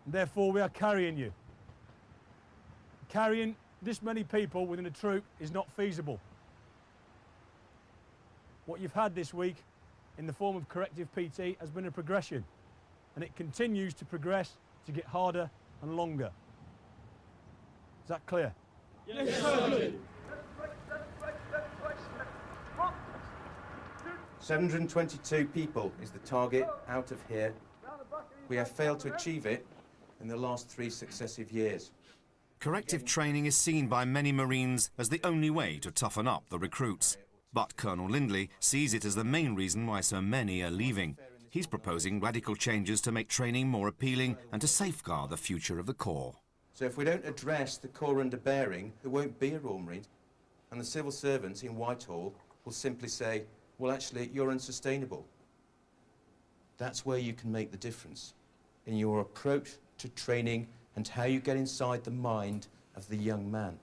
And therefore we are carrying you. Carrying this many people within a troop is not feasible. What you've had this week in the form of corrective PT has been a progression, and it continues to progress to get harder and longer. Is that clear? Yes, sir. 722 people is the target out of here. We have failed to achieve it in the last 3 successive years. Corrective training is seen by many Marines as the only way to toughen up the recruits. But Colonel Lindley sees it as the main reason why so many are leaving. He's proposing radical changes to make training more appealing and to safeguard the future of the Corps. So if we don't address the Corps underbearing, there won't be a Royal Marines. And the civil servants in Whitehall will simply say, well, actually, you're unsustainable. That's where you can make the difference, in your approach to training and how you get inside the mind of the young man.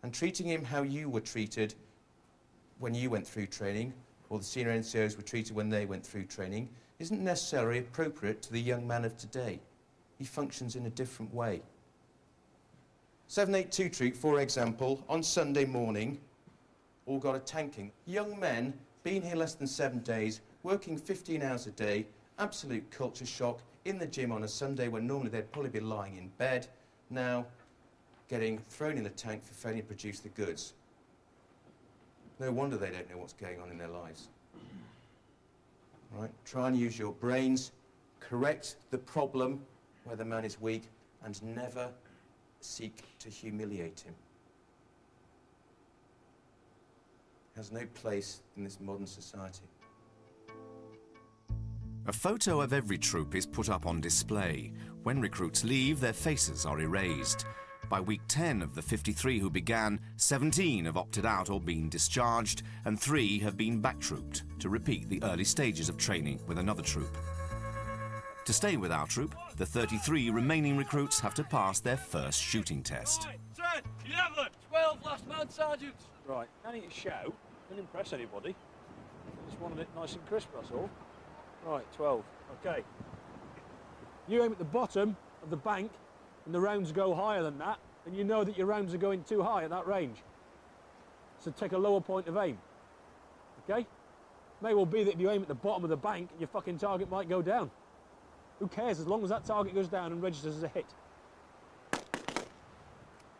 And treating him how you were treated when you went through training, or the senior NCOs were treated when they went through training, isn't necessarily appropriate to the young man of today. He functions in a different way. 782 Troop, for example, on Sunday morning, all got a tanking. Young men, been here less than 7 days, working 15 hours a day, absolute culture shock, in the gym on a Sunday when normally they'd probably be lying in bed, now getting thrown in the tank for failing to produce the goods. No wonder they don't know what's going on in their lives. Right? Try and use your brains, correct the problem where the man is weak, and never seek to humiliate him. Has no place in this modern society. A photo of every troop is put up on display. When recruits leave, their faces are erased. By week 10 of the 53 who began, 17 have opted out or been discharged, and 3 have been back-trooped to repeat the early stages of training with another troop. To stay with our troop, the 33 remaining recruits have to pass their first shooting test. 10, 11, 12 last man sergeants. Right, I need to shout. Didn't impress anybody. Just wanted it nice and crisp, that's all. Right, 12. Okay. You aim at the bottom of the bank, and the rounds go higher than that, and you know that your rounds are going too high at that range. So take a lower point of aim. Okay? May well be that if you aim at the bottom of the bank, your fucking target might go down. Who cares, as long as that target goes down and registers as a hit.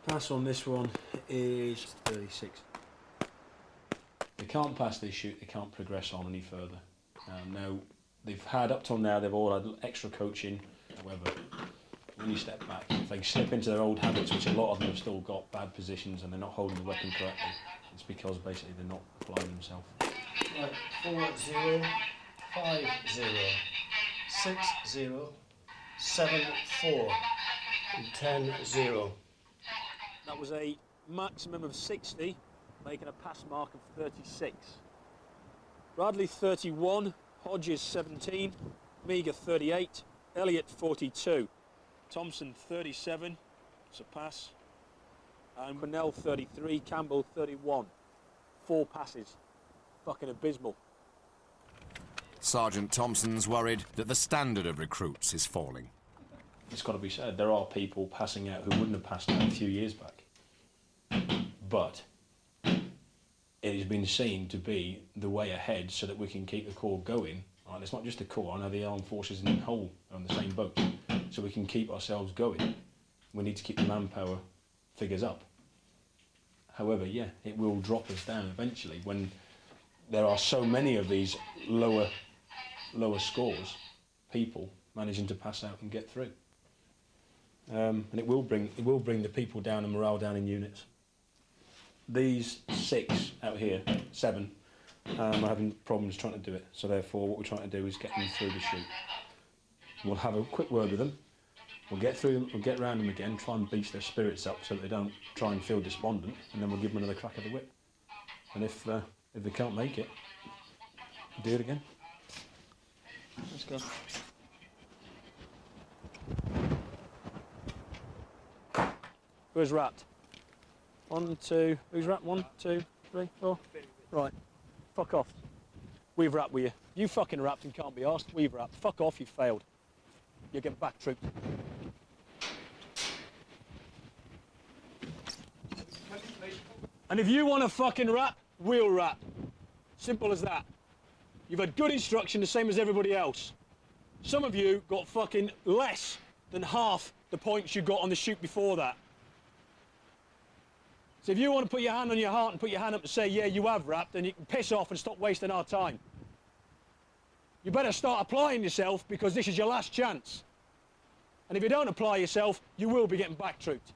Pass on this one is 36. They can't pass this shoot, they can't progress on any further. Now, they've had, up till now, they've all had extra coaching. However, when you step back, if they slip into their old habits, which a lot of them have still got bad positions and they're not holding the weapon correctly, it's because basically they're not applying themselves. Right, 4-0, 5-0, 6-0, 7-4, and 10-0. That was a maximum of 60, making a pass mark of 36. Bradley 31, Hodges 17, Meager 38, Elliott 42, Thompson 37, it's a pass, and Cornell 33, Campbell 31. 4 passes. Fucking abysmal. Sergeant Thompson's worried that the standard of recruits is falling. It's got to be said, there are people passing out who wouldn't have passed out a few years back. But it has been seen to be the way ahead so that we can keep the Corps going. Right, it's not just the Corps, I know the armed forces in the whole are on the same boat. So we can keep ourselves going. We need to keep the manpower figures up. However, yeah, it will drop us down eventually when there are so many of these lower scores, people managing to pass out and get through. And it will bring the people down and morale down in units. These 6 out here, 7, are having problems trying to do it. So therefore, what we're trying to do is get them through the shoot. We'll have a quick word with them. We'll get through them, we'll get round them again, try and beach their spirits up so that they don't try and feel despondent, and then we'll give them another crack at the whip. And if they can't make it, do it again. Let's go. Who's wrapped? 1, 2. Who's wrapped? 1, 2, 3, 4. Right. Fuck off. We've wrapped with you. You fucking wrapped and can't be asked. We've wrapped. Fuck off, you failed. you get back trooped. And if you want to fucking rap, we'll rap. Simple as that. You've had good instruction, the same as everybody else. Some of you got fucking less than half the points you got on the shoot before that. So if you want to put your hand on your heart and put your hand up to say, yeah, you have rapped, then you can piss off and stop wasting our time. You better start applying yourself, because this is your last chance. And if you don't apply yourself, you will be getting back trooped.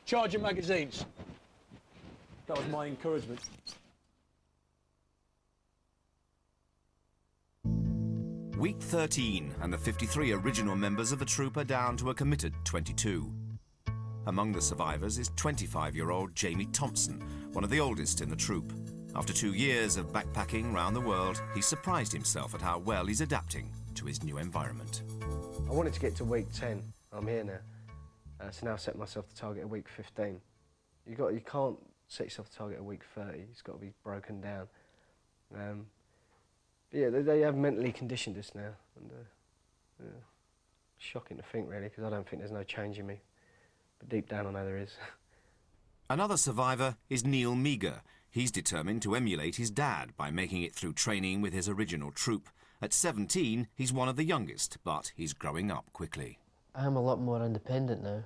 Charge your magazines. That was my encouragement. Week 13, and the 53 original members of the troop are down to a committed 22. Among the survivors is 25-year-old Jamie Thompson, one of the oldest in the troop. After 2 years of backpacking around the world, he surprised himself at how well he's adapting to his new environment. I wanted to get to week 10. I'm here now. So now I've set myself the target at week 15. You can't set yourself the target at week 30. It's got to be broken down. Yeah, they have mentally conditioned us now. And, yeah, shocking to think, really, because I don't think there's no change in me. But deep down I know there is. Another survivor is Neil Meager. He's determined to emulate his dad by making it through training with his original troop. At 17, he's one of the youngest, but he's growing up quickly. I'm a lot more independent now,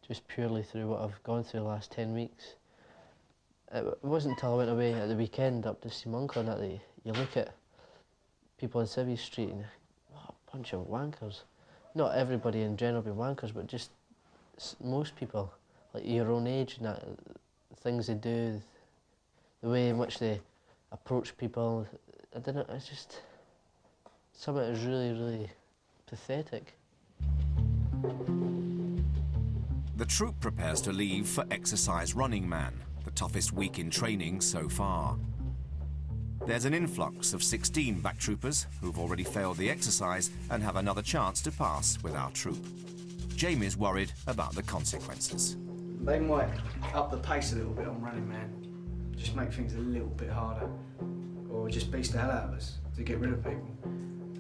just purely through what I've gone through the last 10 weeks. It wasn't until I went away at the weekend up to see my uncle that you look at people on Civvy Street and what a bunch of wankers. Not everybody in general be wankers, but just most people, like your own age and that, things they do, the way in which they approach people. I don't know, it's just something that is really, really pathetic. The troop prepares to leave for Exercise Running Man, the toughest week in training so far. There's an influx of 16 backtroopers who've already failed the exercise and have another chance to pass with our troop. Jamie's worried about the consequences. They might up the pace a little bit on Running Man, just make things a little bit harder, or just beast the hell out of us to get rid of people.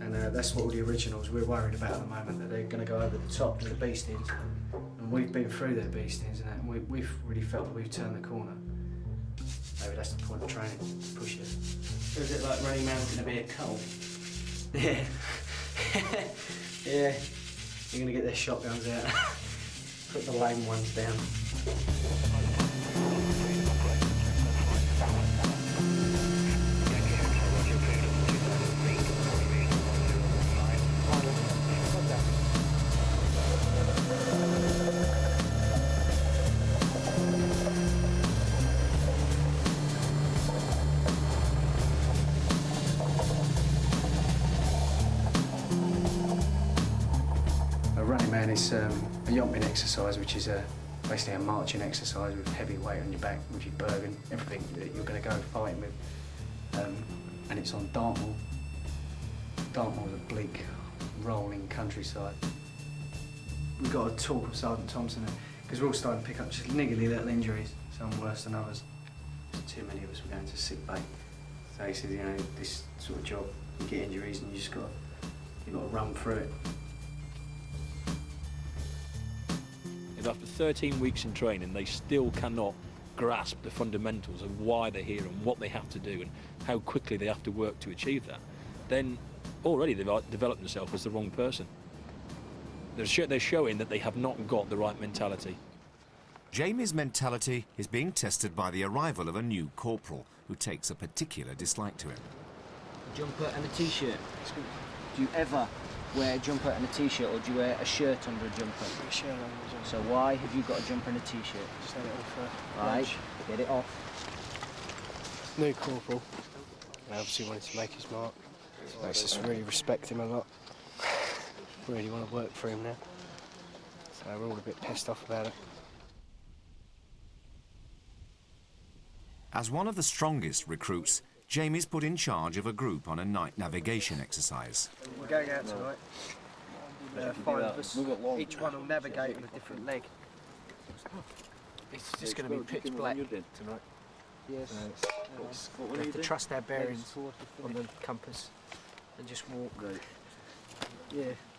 And that's what all the originals we're worried about at the moment, that they're going to go over the top with the beastings. And we've been through their beastings and we've really felt that we've turned the corner. Maybe that's the point of training, push it. So is it like Running Man's going to be a cult? Yeah. Yeah. You're going to get their shotguns out. Put the lame ones down. Running Man is a yomping exercise, which is basically a marching exercise with heavy weight on your back, with your Bergen, everything that you're going to go fighting with. And it's on Dartmoor. Dartmoor is a bleak, rolling countryside. We've got to talk with Sergeant Thompson, because we're all starting to pick up just niggly little injuries, some worse than others. There's too many of us were going to sick bay. So he says, you know, this sort of job, you get injuries and you've got to run through it. If after 13 weeks in training they still cannot grasp the fundamentals of why they're here and what they have to do and how quickly they have to work to achieve that, then already they've developed themselves as the wrong person. They're showing that they have not got the right mentality. Jamie's mentality is being tested by the arrival of a new corporal who takes a particular dislike to him. Jumper and a t-shirt. Do you ever wear a jumper and a t-shirt, or do you wear a shirt under a jumper? A shirt under a jumper. So why have you got a jumper and a t-shirt? Just let it off for Right, lunch. get it off. New corporal. I obviously wanted to make his mark. Makes us really respect him a lot. Really want to work for him now. So we're all a bit pissed off about it. As one of the strongest recruits, Jamie's put in charge of a group on a night navigation exercise. We're going out tonight. 5 of us. Each one will navigate on a different leg. It's just going to be pitch black tonight. Yes. We have to trust our bearings on the compass and just walk. Yeah.